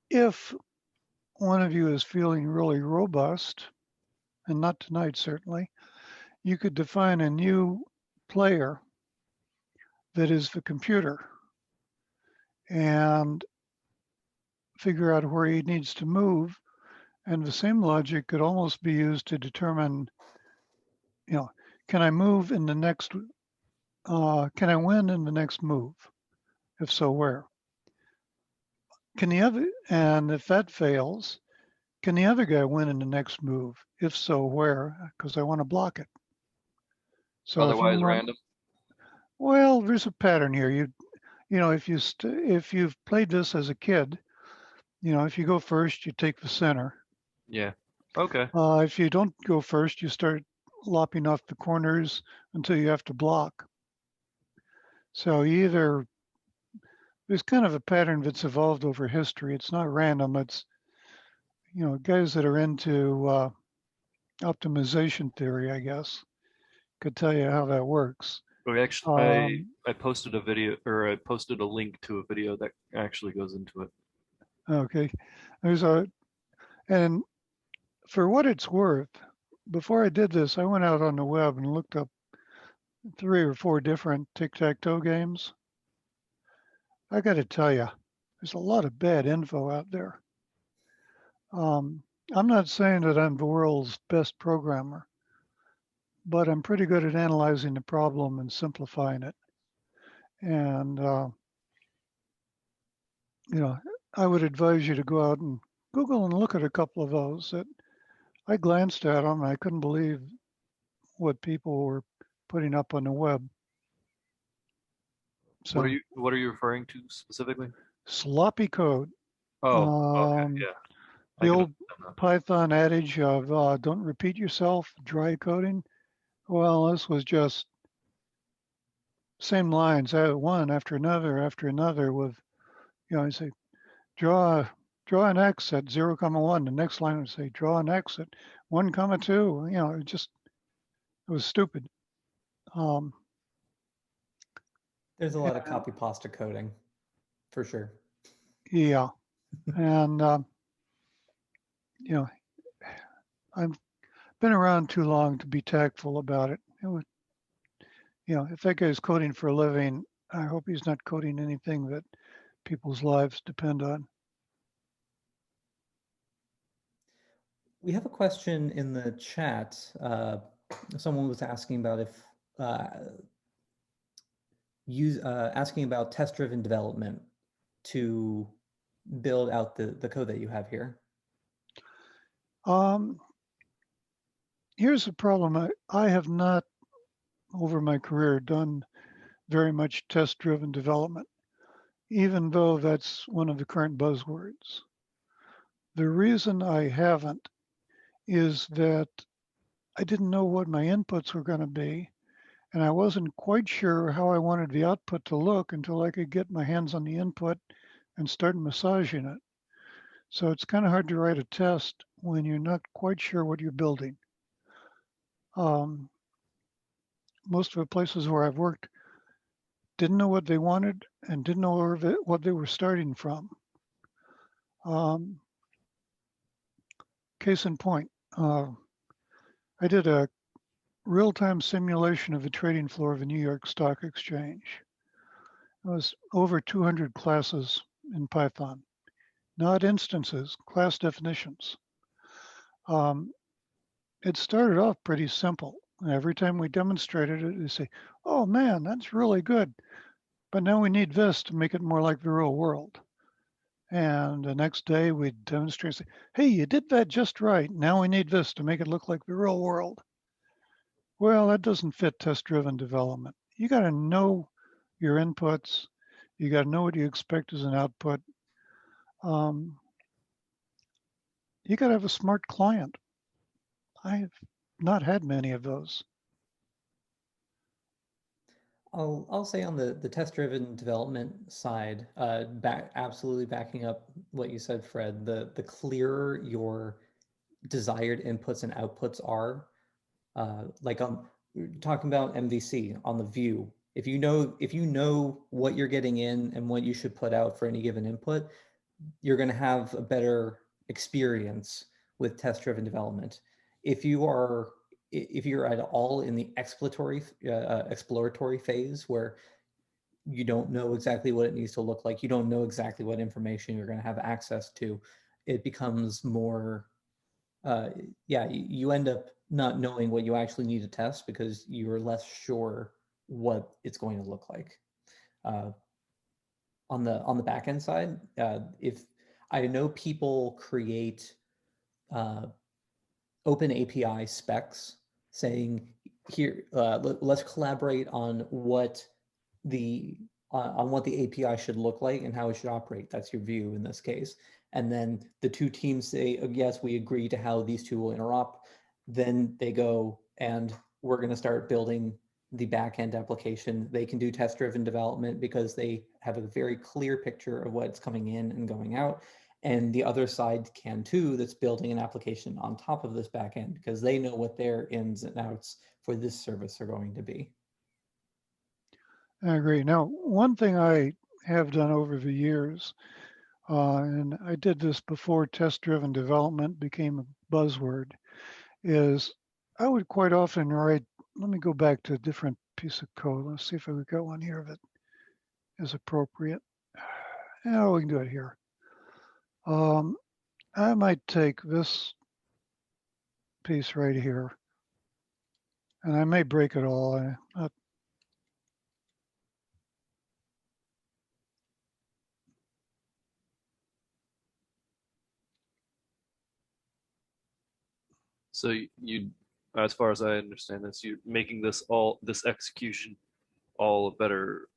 if one of you is feeling really robust, and not tonight certainly, you could define a new player that is the computer and figure out where he needs to move. And the same logic could almost be used to determine, can I move in the next, can I win in the next move? If so, where? And if that fails, can the other guy win in the next move? If so, where? Because I want to block it. So Otherwise random. Well, there's a pattern here. If you've played this as a kid, if you go first, you take the center. Yeah. Okay. If you don't go first, you start lopping off the corners until you have to block. So there's kind of a pattern that's evolved over history. It's not random. It's, guys that are into optimization theory, I guess, could tell you how that works. Okay, actually, I posted a video, or I posted a link to a video that actually goes into it. Okay. And for what it's worth, before I did this, I went out on the web and looked up 3 or 4 different tic-tac-toe games. I got to tell you, there's a lot of bad info out there. I'm not saying that I'm the world's best programmer, but I'm pretty good at analyzing the problem and simplifying it. And, I would advise you to go out and Google and look at a couple of those. That I glanced at them and I couldn't believe what people were putting up on the web. So What are you referring to specifically? sloppy code. Oh, okay, Um, yeah. I The can old understand that. Python adage of don't repeat yourself, dry coding. Well, this was just same lines, one after another with, I say, draw draw an X at 0, 1. The next line would say, draw an X at 1, 2. It was stupid. Um, There's a lot of copy pasta coding, for sure. yeah. And, you know, I've been around too long to be tactful about it. It would, if that guy's coding for a living, I hope he's not coding anything that people's lives depend on. We have a question in the chat. Someone was asking about if asking about test-driven development to build out the code that you have here. Here's the problem. I have not, over my career, done very much test-driven development, even though that's one of the current buzzwords. The reason I haven't is that I didn't know what my inputs were going to be, and I wasn't quite sure how I wanted the output to look until I could get my hands on the input and start massaging it. So it's kind of hard to write a test when you're not quite sure what you're building. Most of the places where I've worked didn't know what they wanted and didn't know what they were starting from. Case in point, I did a real-time simulation of the trading floor of the New York Stock Exchange. It was over 200 classes in Python, not instances, class definitions. It started off pretty simple. Every time we demonstrated it, they say, oh man, that's really good. But now we need this to make it more like the real world. And the next day we'd demonstrate, say, hey, you did that just right. Now we need this to make it look like the real world. Well, that doesn't fit test-driven development. You got to know your inputs. You got to know what you expect as an output. You got to have a smart client. I've not had many of those. I'll say on the test-driven development side, absolutely backing up what you said, Fred. The clearer your desired inputs and outputs are, like talking about MVC on the view. If you know what you're getting in and what you should put out for any given input, you're going to have a better experience with test-driven development. If you're at all in the exploratory phase where you don't know exactly what it needs to look like, you don't know exactly what information you're going to have access to, it becomes more, you end up not knowing what you actually need to test because you're less sure what it's going to look like. On the back end side, if I know people create open API specs saying here, let's collaborate on what the API should look like and how it should operate. That's your view in this case. And then the two teams say, oh, yes, we agree to how these two will interop. Then they go and we're going to start building the backend application. They can do test-driven development because they have a very clear picture of what's coming in and going out. And the other side can too, that's building an application on top of this backend because they know what their ins and outs for this service are going to be. I agree. Now, one thing I have done over the years, and I did this before test-driven development became a buzzword, is I would quite often write, let me go back to a different piece of code. Let's see if I've got one here that is appropriate. Yeah, we can do it here. I might take this piece right here, and I may break it all. So you, as far as I understand this, you're making this execution all a better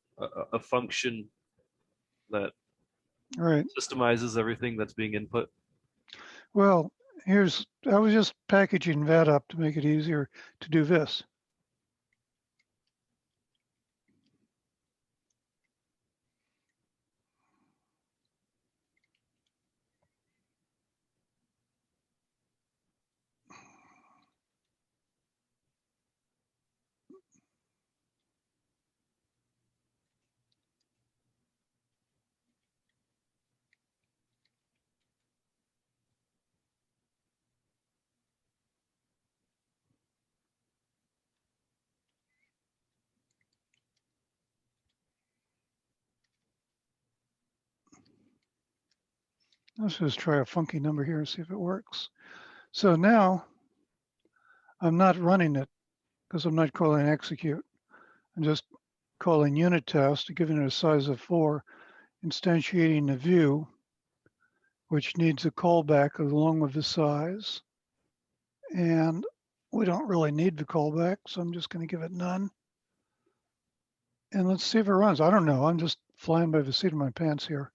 a function that Right. Systemizes everything that's being input. Well, I was just packaging that up to make it easier to do this. Let's just try a funky number here and see if it works. So now I'm not running it because I'm not calling execute. I'm just calling unit test, giving it a size of 4, instantiating the view, which needs a callback along with the size. And we don't really need the callback, so I'm just going to give it none. And let's see if it runs. I don't know. I'm just flying by the seat of my pants here.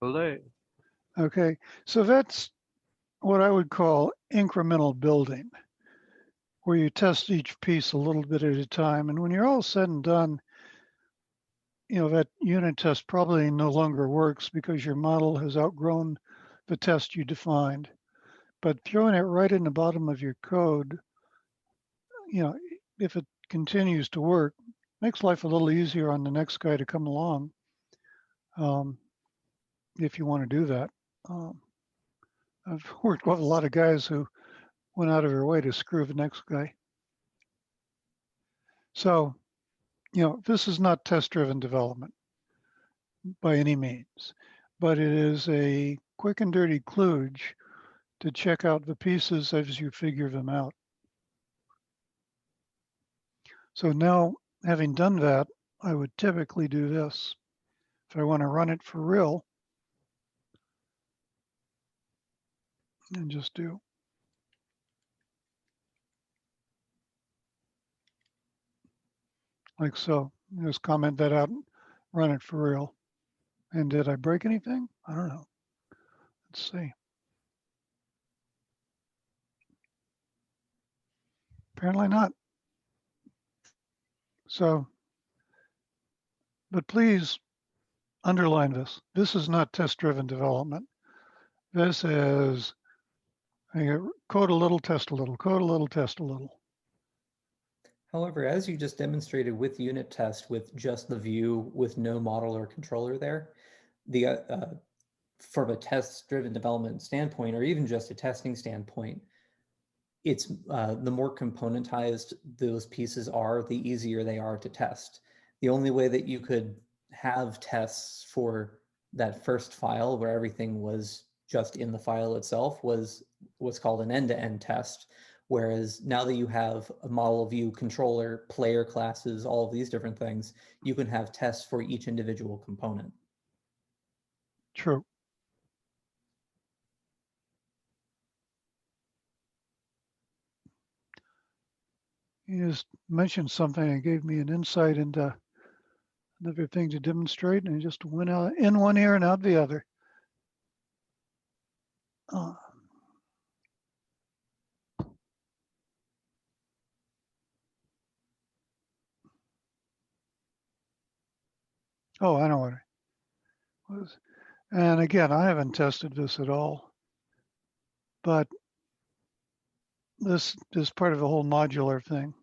Olay. Okay, so that's what I would call incremental building, where you test each piece a little bit at a time. And when you're all said and done, that unit test probably no longer works because your model has outgrown the test you defined. But throwing it right in the bottom of your code, if it continues to work, makes life a little easier on the next guy to come along, if you want to do that. I've worked with a lot of guys who went out of their way to screw the next guy. So, this is not test-driven development by any means, but it is a quick and dirty kludge to check out the pieces as you figure them out. So now, having done that, I would typically do this. If I want to run it for real, and just do like so. Just comment that out and run it for real. And did I break anything? I don't know. Let's see. Apparently not. So, but please underline this. This is not test-driven development. This is code a little, test a little, code a little, test a little. However, as you just demonstrated with unit test with just the view with no model or controller there, from a test-driven development standpoint, or even just a testing standpoint, it's the more componentized those pieces are, the easier they are to test. The only way that you could have tests for that first file where everything was just in the file itself was what's called an end-to-end test. Whereas now that you have a model view, controller, player classes, all of these different things, you can have tests for each individual component. True. You just mentioned something and gave me an insight into another thing to demonstrate, and it just went out in one ear and out the other. Oh, I know what it was. And again, I haven't tested this at all, but this is part of the whole modular thing.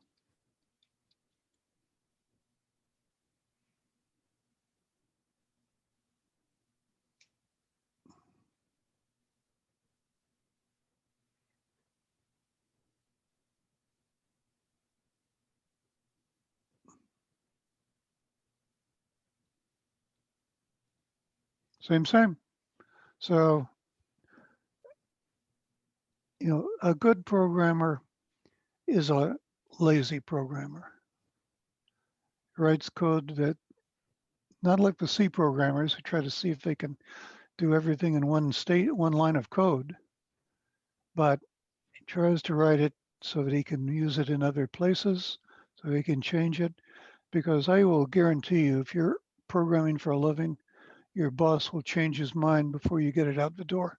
Same. So, a good programmer is a lazy programmer. Writes code that, not like the C programmers who try to see if they can do everything in one line of code, but he tries to write it so that he can use it in other places, so he can change it. Because I will guarantee you, if you're programming for a living, your boss will change his mind before you get it out the door.